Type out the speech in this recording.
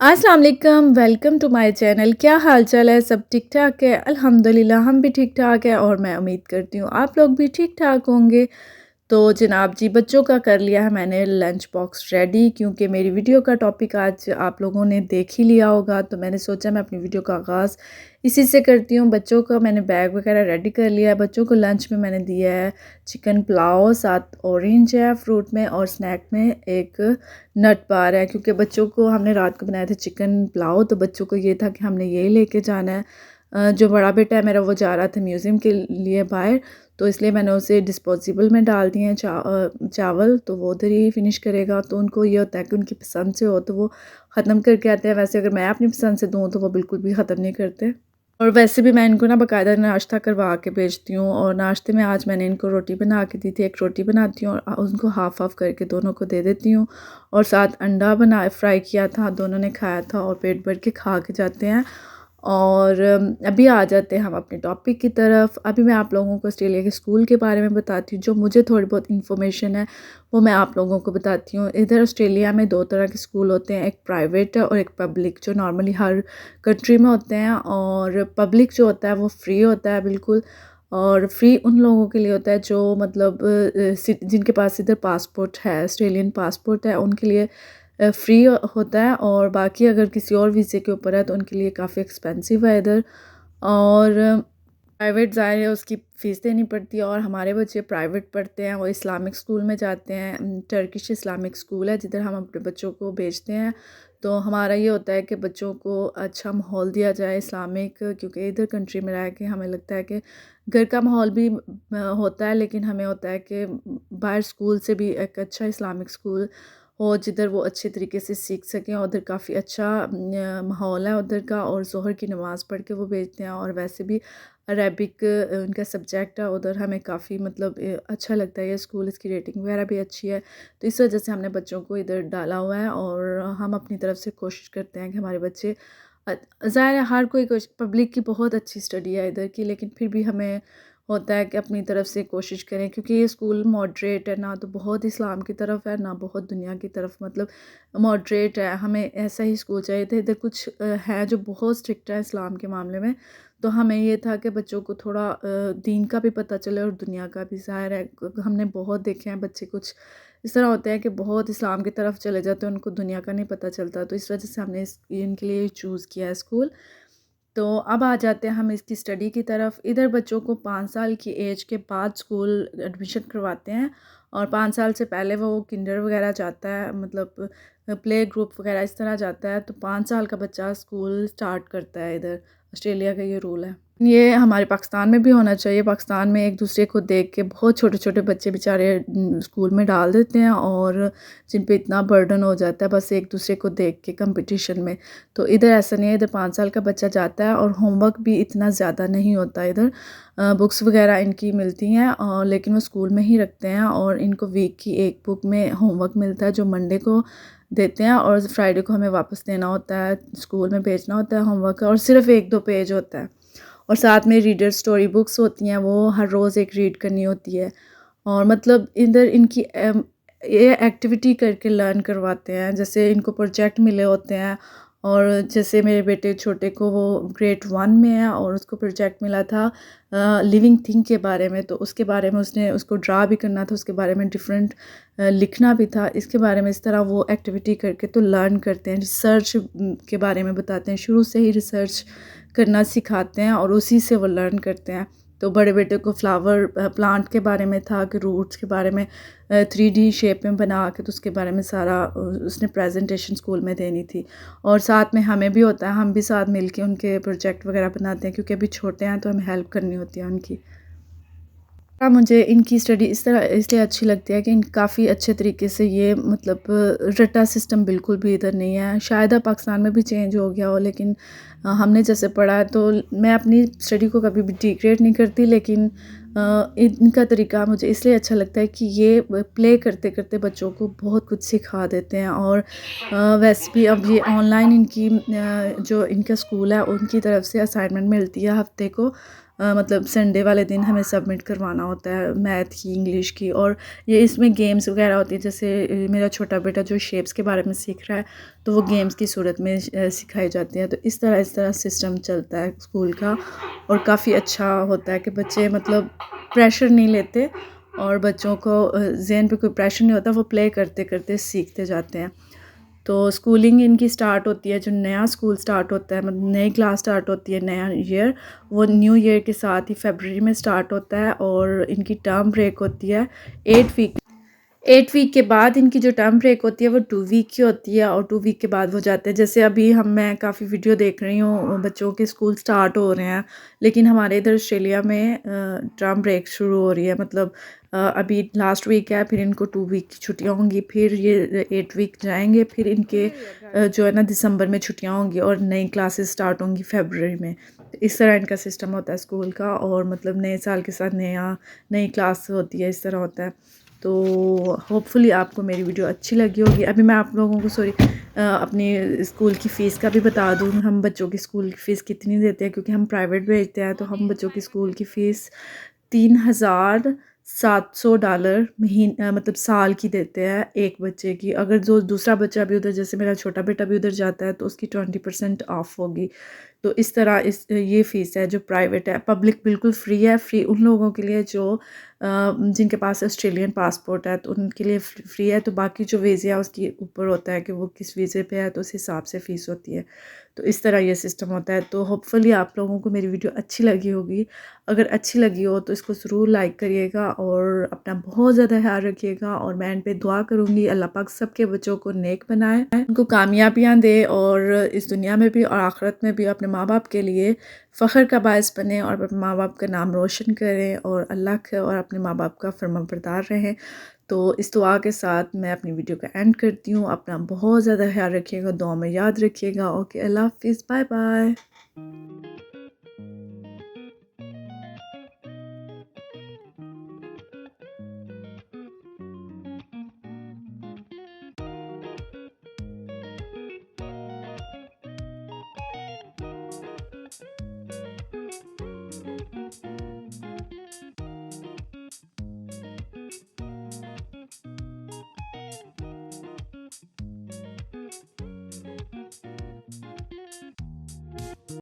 अस्सलाम वालेकुम, welcome to my channel. क्या हाल चाल है? सब ठीक ठाक है? अल्हम्दुलिल्लाह हम भी ठीक ठाक है और मैं उम्मीद करती हूँ आप लोग भी ठीक ठाक होंगे। तो जनाब जी, बच्चों का कर लिया है मैंने लंच बॉक्स रेडी, क्योंकि मेरी वीडियो का टॉपिक आज आप लोगों ने देख ही लिया होगा। तो मैंने सोचा मैं अपनी वीडियो का आगाज़ इसी से करती हूँ। बच्चों का मैंने बैग वगैरह रेडी कर लिया है। बच्चों को लंच में मैंने दिया है चिकन पुलाव, साथ ऑरेंज है फ्रूट में, और स्नैक में एक नट बार है, क्योंकि बच्चों को हमने रात को बनाया था चिकन पुलाव, तो बच्चों को ये था कि हमने ये लेके जाना है। जो बड़ा बेटा है मेरा वो जा रहा था म्यूज़ियम के लिए बाहर, तो इसलिए मैंने उसे डिस्पोजेबल में डाल दिए हैं चावल, तो वो उधर ही फिनिश करेगा। तो उनको ये होता है कि उनकी पसंद से हो तो वो ख़त्म करके आते हैं। वैसे अगर मैं अपनी पसंद से दूँ तो वो बिल्कुल भी ख़त्म नहीं करते। और वैसे भी मैं इनको ना बाकायदा नाश्ता करवा के भेजती हूँ, और नाश्ते में आज मैंने इनको रोटी बना के दी थी। एक रोटी बनाती हूँ और उनको हाफ़ हाफ़ करके दोनों को दे देती हूँ, और साथ अंडा बना फ्राई किया था, दोनों ने खाया था और पेट भर के खा के जाते हैं। और अभी आ जाते हैं हम अपने टॉपिक की तरफ। अभी मैं आप लोगों को ऑस्ट्रेलिया के स्कूल के बारे में बताती हूँ। जो मुझे थोड़ी बहुत इन्फॉर्मेशन है वो मैं आप लोगों को बताती हूँ। इधर ऑस्ट्रेलिया में दो तरह के स्कूल होते हैं, एक प्राइवेट है और एक पब्लिक, जो नॉर्मली हर कंट्री में होते हैं। और पब्लिक जो होता है वो फ्री होता है बिल्कुल, और फ्री उन लोगों के लिए होता है जो मतलब जिनके पास इधर पासपोर्ट है, ऑस्ट्रेलियन पासपोर्ट है, उनके लिए फ्री होता है। और बाकी अगर किसी और वीज़े के ऊपर है तो उनके लिए काफ़ी एक्सपेंसिव है इधर। और प्राइवेट ज़ाहिर है उसकी फ़ीस देनी पड़ती है, और हमारे बच्चे प्राइवेट पढ़ते हैं, वो इस्लामिक स्कूल में जाते हैं। टर्किश इस्लामिक स्कूल है जिधर हम अपने बच्चों को भेजते हैं। तो हमारा ये होता है कि बच्चों को अच्छा माहौल दिया जाए इस्लामिक, क्योंकि इधर कंट्री में रह के हमें लगता है कि घर का माहौल भी होता है, लेकिन हमें होता है कि बाहर स्कूल से भी एक अच्छा इस्लामिक स्कूल हो जिधर वो अच्छे तरीके से सीख सकें। उधर काफ़ी अच्छा माहौल है उधर का, और ज़ोहर की नमाज़ पढ़ के वो भेजते हैं। और वैसे भी अरेबिक उनका सब्जेक्ट है उधर, हमें काफ़ी मतलब अच्छा लगता है ये स्कूल, इसकी रेटिंग वगैरह भी अच्छी है। तो इस वजह से हमने बच्चों को इधर डाला हुआ है, और हम अपनी तरफ से कोशिश करते हैं कि हमारे बच्चे ज़ाहिर है हर कोई पब्लिक की बहुत अच्छी स्टडी है इधर की, लेकिन फिर भी हमें होता है कि अपनी तरफ से कोशिश करें, क्योंकि ये स्कूल मॉडरेट है, ना तो बहुत इस्लाम की तरफ है ना बहुत दुनिया की तरफ, मतलब मॉडरेट है। हमें ऐसा ही स्कूल चाहिए था। इधर कुछ है जो बहुत स्ट्रिक्ट है इस्लाम के मामले में, तो हमें ये था कि बच्चों को थोड़ा दीन का भी पता चले और दुनिया का भी। ज़ाहिर है हमने बहुत देखे हैं बच्चे कुछ इस तरह होते हैं कि बहुत इस्लाम की तरफ चले जाते हैं, उनको दुनिया का नहीं पता चलता। तो इस वजह से हमने इनके लिए चूज़ किया है स्कूल। तो अब आ जाते हैं हम इसकी स्टडी की तरफ। इधर बच्चों को 5 साल की एज के बाद स्कूल एडमिशन करवाते हैं, और 5 साल से पहले वो किंडर वगैरह जाता है, मतलब प्ले ग्रुप वगैरह इस तरह जाता है। तो 5 साल का बच्चा स्कूल स्टार्ट करता है इधर। ऑस्ट्रेलिया का ये रूल है। ये हमारे पाकिस्तान में भी होना चाहिए। पाकिस्तान में एक दूसरे को देख के बहुत छोटे छोटे बच्चे बेचारे स्कूल में डाल देते हैं, और जिन पे इतना बर्डन हो जाता है बस एक दूसरे को देख के कंपटीशन में। तो इधर ऐसा नहीं है, इधर 5 साल का बच्चा जाता है, और होमवर्क भी इतना ज़्यादा नहीं होता इधर। बुक्स वगैरह इनकी मिलती हैं, और लेकिन वो स्कूल में ही रखते हैं, और इनको वीक की एक बुक में होमवर्क मिलता है जो मंडे को देते हैं, और फ्राइडे को हमें वापस देना होता है, स्कूल में भेजना होता है होमवर्क, और सिर्फ 1-2 पेज होता है। और साथ में रीडर स्टोरी बुक्स होती हैं, वो हर रोज़ एक रीड करनी होती है। और मतलब इधर इनकी ये एक्टिविटी करके लर्न करवाते हैं, जैसे इनको प्रोजेक्ट मिले होते हैं। और जैसे मेरे बेटे छोटे को, वो ग्रेड 1 में है, और उसको प्रोजेक्ट मिला था लिविंग थिंग के बारे में। तो उसके बारे में उसने उसको ड्रा भी करना था, उसके बारे में डिफरेंट लिखना भी था इसके बारे में। इस तरह वो एक्टिविटी करके तो लर्न करते हैं। रिसर्च के बारे में बताते हैं, शुरू से ही रिसर्च करना सिखाते हैं, और उसी से वो लर्न करते हैं। तो बड़े बेटे को फ्लावर प्लांट के बारे में था, कि रूट्स के बारे में 3D शेप में बना के, तो उसके बारे में सारा उसने प्रेजेंटेशन स्कूल में देनी थी। और साथ में हमें भी होता है, हम भी साथ मिल के उनके प्रोजेक्ट वगैरह बनाते हैं, क्योंकि अभी छोटे हैं तो हमें हेल्प करनी होती है उनकी। मुझे इनकी स्टडी इस तरह इसलिए अच्छी लगती है कि इन काफ़ी अच्छे तरीके से ये मतलब रट्टा सिस्टम बिल्कुल भी इधर नहीं है। शायद अब पाकिस्तान में भी चेंज हो गया हो, लेकिन हमने जैसे पढ़ा है, तो मैं अपनी स्टडी को कभी भी डिग्रेड नहीं करती, लेकिन इनका तरीका मुझे इसलिए अच्छा लगता है कि ये प्ले करते करते बच्चों को बहुत कुछ सिखा देते हैं। और वैसे भी अब ये ऑनलाइन इनकी जो इनका स्कूल है उनकी तरफ से असाइनमेंट मिलती है हफ्ते को, मतलब संडे वाले दिन हमें सबमिट करवाना होता है मैथ की, इंग्लिश की, और ये इसमें गेम्स वगैरह होती है। जैसे मेरा छोटा बेटा जो शेप्स के बारे में सीख रहा है तो वो गेम्स की सूरत में सिखाई जाती है। तो इस तरह सिस्टम चलता है स्कूल का, और काफ़ी अच्छा होता है कि बच्चे मतलब प्रेशर नहीं लेते और बच्चों को ज़हन पे कोई प्रेशर नहीं होता, वो प्ले करते करते सीखते जाते हैं। तो स्कूलिंग इनकी स्टार्ट होती है, जो नया स्कूल स्टार्ट होता है, मतलब नई क्लास स्टार्ट होती है, नया ईयर, वो न्यू ईयर के साथ ही फरवरी में स्टार्ट होता है। और इनकी टर्म ब्रेक होती है 8 वीक। 8 वीक के बाद इनकी जो टर्म ब्रेक होती है वो 2 वीक की होती है, और 2 वीक के बाद वो जाते हैं। जैसे अभी मैं काफ़ी वीडियो देख रही हूँ, बच्चों के स्कूल स्टार्ट हो रहे हैं, लेकिन हमारे इधर ऑस्ट्रेलिया में टर्म ब्रेक शुरू हो रही है। मतलब अभी लास्ट वीक है, फिर इनको 2 वीक की छुट्टियाँ होंगी, फिर ये 8 वीक जाएंगे, फिर इनके जो है ना दिसंबर में छुट्टियाँ होंगी और नई क्लासेस स्टार्ट होंगी फरवरी में। तो इस तरह इनका सिस्टम होता है स्कूल का, और मतलब नए साल के साथ नई क्लास होती है, इस तरह होता है। तो होपफुली आपको मेरी वीडियो अच्छी लगी होगी। अभी मैं आप लोगों को अपनी स्कूल की फ़ीस का भी बता दूँ, हम बच्चों की स्कूल की फ़ीस कितनी देते हैं, क्योंकि हम प्राइवेट भेजते हैं। तो हम बच्चों की स्कूल की फ़ीस $3,700 मतलब साल की देते हैं एक बच्चे की। अगर जो दूसरा बच्चा भी उधर, जैसे मेरा छोटा बेटा भी उधर जाता है, तो उसकी 20% ऑफ होगी। तो इस तरह ये फ़ीस है जो प्राइवेट है। पब्लिक बिल्कुल फ्री है। फ्री उन लोगों के लिए जो जिनके पास ऑस्ट्रेलियन पासपोर्ट है, तो उनके लिए फ्री है। तो बाकी जो वीज़ा है उसके ऊपर होता है कि वो किस वीज़े पे है, तो उस हिसाब से फ़ीस होती है। तो इस तरह ये सिस्टम होता है। तो होपफुली आप लोगों को मेरी वीडियो अच्छी लगी होगी। अगर अच्छी लगी हो तो इसको ज़रूर लाइक करिएगा, और अपना बहुत ज़्यादा ख्याल रखिएगा। और मैं इन पे दुआ करूँगी अल्लाह पाक सबके बच्चों को नेक बनाए, उनको कामयाबियाँ दे, और इस दुनिया में भी और आखिरत में भी अपने माँ बाप के लिए फ़ख्र का बायस बने, और अपने माँ बाप का नाम रोशन करें, और अल्लाह का और अपने माँ बाप का फरमाबरदार रहें। तो इस दुआ के साथ मैं अपनी वीडियो का एंड करती हूँ। अपना बहुत ज़्यादा ख्याल रखिएगा, दुआ में याद रखिएगा। ओके, अल्लाह हाफ़िज़, बाय बाय।